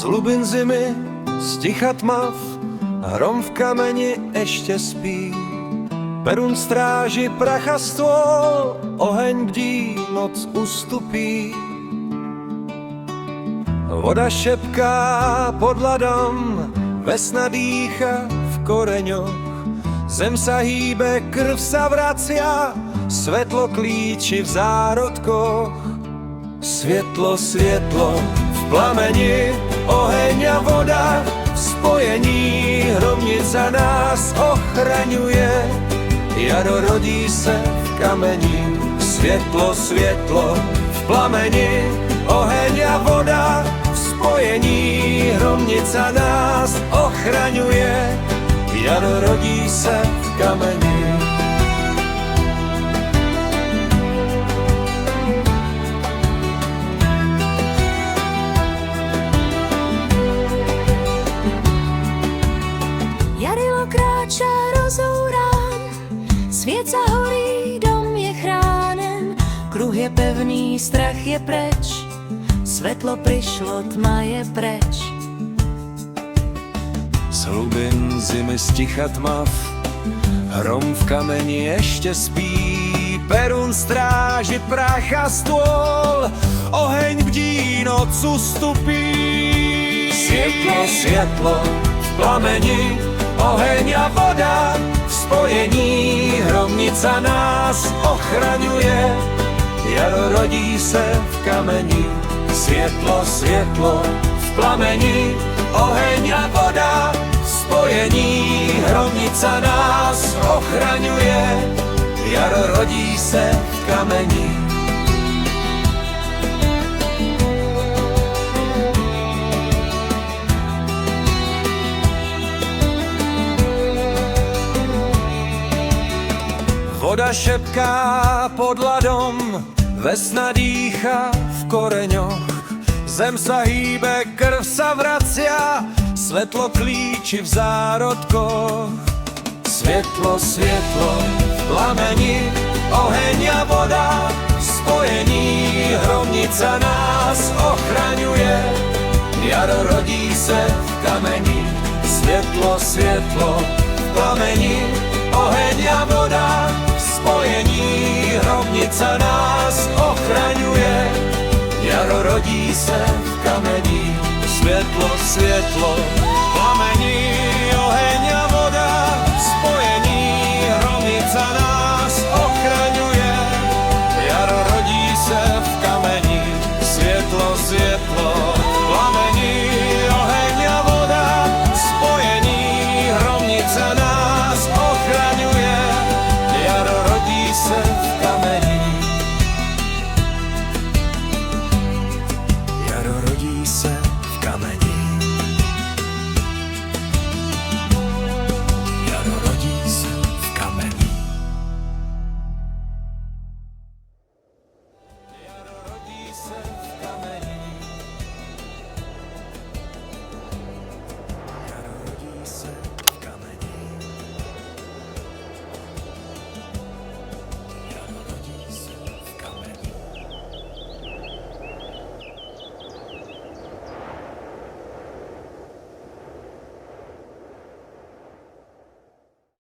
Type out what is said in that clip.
Slubin zimy, sticha tmav, hrom v kameni ešte spí. Perun stráži pracha stôl, oheň bdí, noc ustupí. Voda šepká pod ľadom, vesna dýcha v koreňoch. Zem sa hýbe, krv sa vracia, svetlo klíči v zárodkoch. Svietlo, svietlo v plameni, oheň a voda v spojení. Hromnica nás ochraňuje, jaro rodí sa v kameni. Svietlo, svietlo v plameni, oheň a voda v spojení. Hromnica nás ochraňuje, jaro rodí sa v kameni. Jarilo kráča rozourán, svieca horí, dom je chránen. Kruh je pevný, strach je preč, svetlo prišlo, tma je preč. Slubin zimy, sticha tmav, hrom v kameni ešte spí. Perun stráži prach a stôl, oheň bdí, noc ustupí. Svietlo, svietlo v plameni, oheň a voda v spojení. Hromnica nás ochraňuje, jaro rodí sa v kameni. Svietlo, svietlo v plameni, oheň a voda v spojení. Hromnica nás ochraňuje, jaro rodí sa v kameni. Voda šepká pod ľadom, vesna dýcha v koreňoch. Zem sa hýbe, krv sa vracia, svetlo klíči v zárodkoch. Svietlo, svietlo v plameni, oheň a voda v spojení. Hromnica nás ochraňuje, jaro rodí sa v kameni. Svietlo, svietlo v plameni, oheň a voda v spojení. Hromnica nás ochraňuje, jaro rodí sa v kameni. Svietlo, svietlo